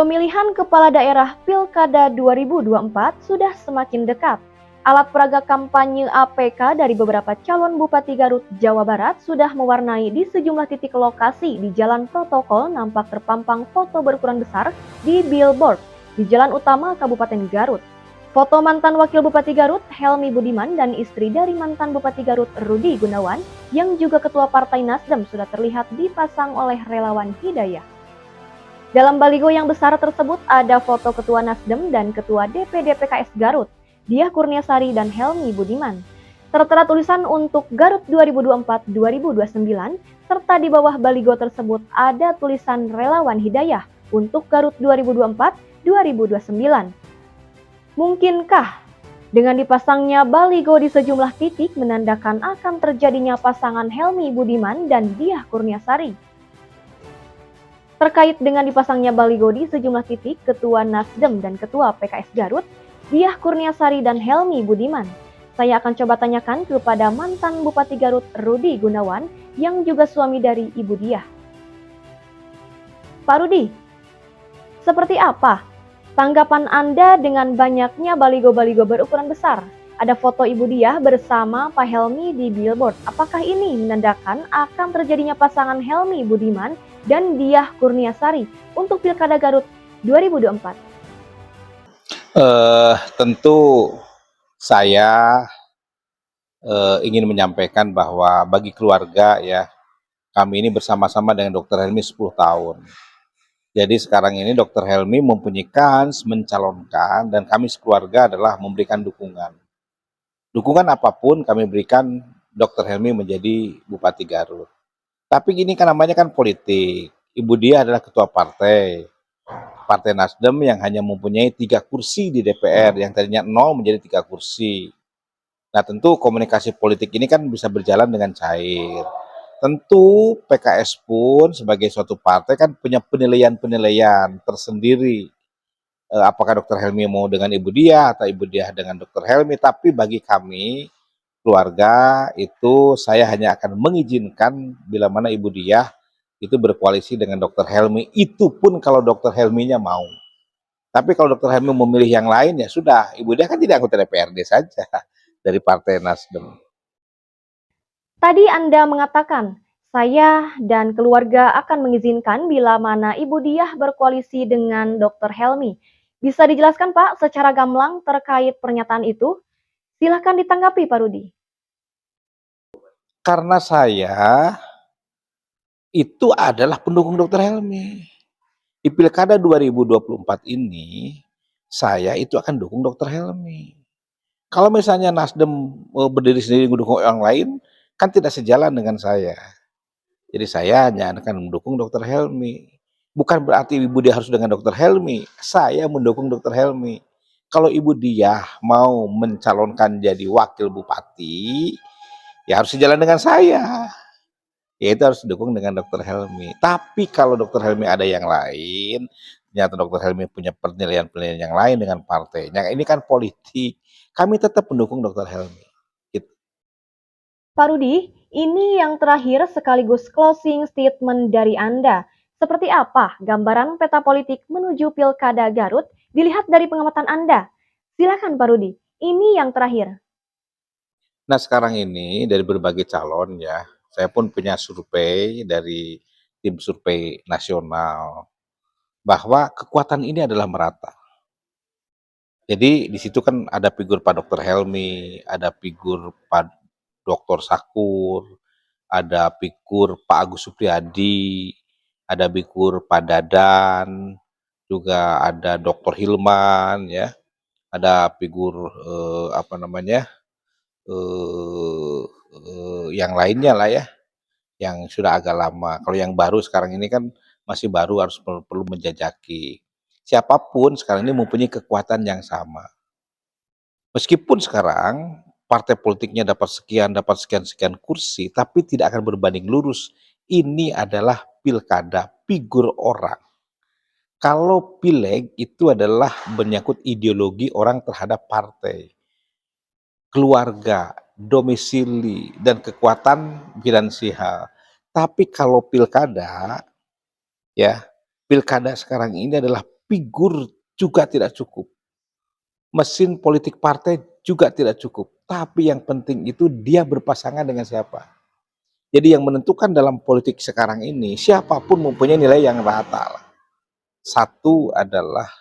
Pemilihan kepala daerah Pilkada 2024 sudah semakin dekat. Alat peraga kampanye APK dari beberapa calon Bupati Garut, Jawa Barat sudah mewarnai di sejumlah titik lokasi di jalan protokol nampak terpampang foto berukuran besar di billboard di jalan utama Kabupaten Garut. Foto mantan Wakil Bupati Garut, Helmi Budiman, dan istri dari mantan Bupati Garut, Rudi Gunawan, yang juga Ketua Partai Nasdem sudah terlihat dipasang oleh relawan Hidayah. Dalam baligo yang besar tersebut ada foto Ketua Nasdem dan Ketua DPD PKS Garut, Diah Kurniasari dan Helmi Budiman. Tertera tulisan untuk Garut 2024-2029, serta di bawah baligo tersebut ada tulisan Relawan Hidayah untuk Garut 2024-2029. Mungkinkah dengan dipasangnya baligo di sejumlah titik menandakan akan terjadinya pasangan Helmi Budiman dan Diah Kurniasari? Terkait dengan dipasangnya baligo di sejumlah titik, Ketua Nasdem dan Ketua PKS Garut, Diah Kurniasari dan Helmi Budiman, saya akan coba tanyakan kepada mantan Bupati Garut, Rudi Gunawan, yang juga suami dari Ibu Diah. Pak Rudi, seperti apa tanggapan Anda dengan banyaknya baligo-baligo berukuran besar? Ada foto Ibu Diah bersama Pak Helmi di billboard. Apakah ini menandakan akan terjadinya pasangan Helmi Budiman dan Diah Kurniasari untuk Pilkada Garut 2024? Tentu saya ingin menyampaikan bahwa bagi keluarga ya, kami ini bersama-sama dengan Dr. Helmi 10 tahun. Jadi sekarang ini Dr. Helmi mempunyai kans mencalonkan dan kami sekeluarga adalah memberikan dukungan. Dukungan apapun kami berikan Dr. Helmi menjadi Bupati Garut. Tapi ini kan namanya kan politik. Ibu dia adalah ketua partai Nasdem yang hanya mempunyai 3 kursi di DPR, yang tadinya 0 menjadi 3 kursi. Nah tentu komunikasi politik ini kan bisa berjalan dengan cair. Tentu PKS pun sebagai suatu partai kan punya penilaian-penilaian tersendiri. Apakah Dr. Helmi mau dengan Ibu Diah atau Ibu Diah dengan Dr. Helmi, tapi bagi kami keluarga itu saya hanya akan mengizinkan bila mana Ibu Diah itu berkoalisi dengan Dr. Helmi, itu pun kalau Dr. Helminya mau. Tapi kalau Dr. Helmi memilih yang lain ya sudah, Ibu Diah kan tidak anggota DPRD saja dari Partai Nasdem. Tadi Anda mengatakan, saya dan keluarga akan mengizinkan bila mana Ibu Diah berkoalisi dengan Dr. Helmi. Bisa dijelaskan Pak secara gamblang terkait pernyataan itu? Silahkan ditanggapi Pak Rudi. Karena saya itu adalah pendukung Dr. Helmi. Di Pilkada 2024 ini, saya itu akan dukung Dr. Helmi. Kalau misalnya Nasdem berdiri sendiri mendukung orang lain, kan tidak sejalan dengan saya. Jadi saya hanya akan mendukung Dr. Helmi. Bukan berarti Ibu Diah harus dengan Dr. Helmi. Saya mendukung Dr. Helmi. Kalau Ibu Diah mau mencalonkan jadi wakil bupati, ya harus sejalan dengan saya. Ya itu harus didukung dengan Dr. Helmi. Tapi kalau Dr. Helmi ada yang lain, ternyata Dr. Helmi punya penilaian-penilaian yang lain dengan partainya. Ini kan politik. Kami tetap mendukung Dr. Helmi. Gitu. Pak Rudi, ini yang terakhir sekaligus closing statement dari Anda. Seperti apa gambaran peta politik menuju Pilkada Garut dilihat dari pengamatan Anda? Silakan Pak Rudi, ini yang terakhir. Nah sekarang ini dari berbagai calon ya, saya pun punya survei dari tim survei nasional bahwa kekuatan ini adalah merata. Jadi di situ kan ada figur Pak Dr. Helmi, ada figur Pak Dr. Sakur, ada figur Pak Agus Supriyadi, ada figur Pak Dadan, juga ada Dr. Hilman ya, ada figur yang lainnya lah ya, yang sudah agak lama. Kalau yang baru sekarang ini kan masih baru, harus perlu menjajaki. Siapapun sekarang ini mempunyai kekuatan yang sama. Meskipun sekarang partai politiknya dapat sekian kursi, tapi tidak akan berbanding lurus. Ini adalah pilkada figur orang. Kalau pileg itu adalah menyangkut ideologi orang terhadap partai, keluarga, domisili, dan kekuatan finansial. Tapi kalau pilkada, ya, pilkada sekarang ini adalah figur juga tidak cukup, mesin politik partai juga tidak cukup, tapi yang penting itu dia berpasangan dengan siapa. Jadi yang menentukan dalam politik sekarang ini, siapapun mempunyai nilai yang rata lah. Satu adalah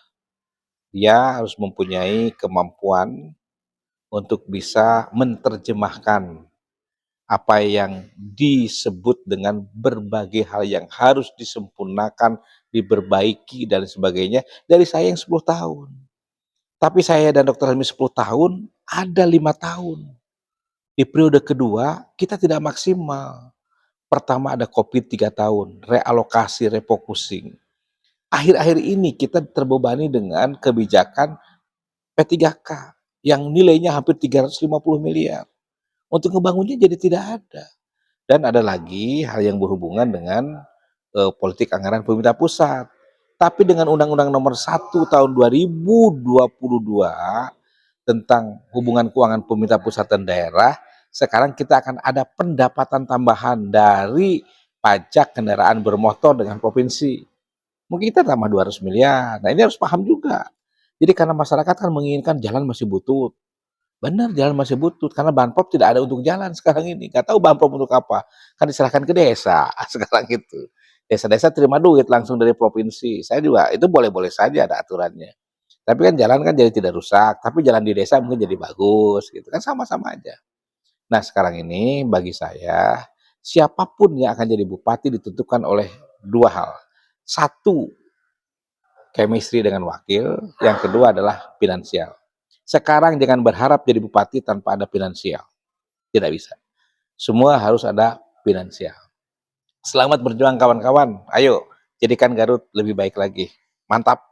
dia harus mempunyai kemampuan untuk bisa menerjemahkan apa yang disebut dengan berbagai hal yang harus disempurnakan, diperbaiki dan sebagainya dari saya yang 10 tahun. Tapi saya dan Dr. Helmi 10 tahun, ada 5 tahun. Di periode kedua kita tidak maksimal. Pertama ada COVID 3 tahun, realokasi, refocusing. Akhir-akhir ini kita terbebani dengan kebijakan P3K yang nilainya hampir 350 miliar. Untuk ngebangunnya jadi tidak ada. Dan ada lagi hal yang berhubungan dengan politik anggaran pemerintah pusat. Tapi dengan Undang-Undang Nomor 1 Tahun 2022 tentang hubungan keuangan pemerintah pusat dan daerah, sekarang kita akan ada pendapatan tambahan dari pajak kendaraan bermotor dengan provinsi. Mungkin kita tambah 200 miliar. Nah, ini harus paham juga. Jadi karena masyarakat kan menginginkan jalan masih butut. Benar, jalan masih butut karena Banpop tidak ada untuk jalan sekarang ini. Nggak tahu Banpop untuk apa. Kan diserahkan ke desa sekarang itu. Desa-desa terima duit langsung dari provinsi. Saya juga itu boleh-boleh saja ada aturannya. Tapi kan jalan kan jadi tidak rusak, tapi jalan di desa mungkin jadi bagus gitu. Kan sama-sama aja. Nah, sekarang ini bagi saya siapapun yang akan jadi bupati ditentukan oleh dua hal. Satu, chemistry dengan wakil, yang kedua adalah finansial. Sekarang jangan berharap jadi bupati tanpa ada finansial. Tidak bisa. Semua harus ada finansial. Selamat berjuang kawan-kawan. Ayo, jadikan Garut lebih baik lagi. Mantap.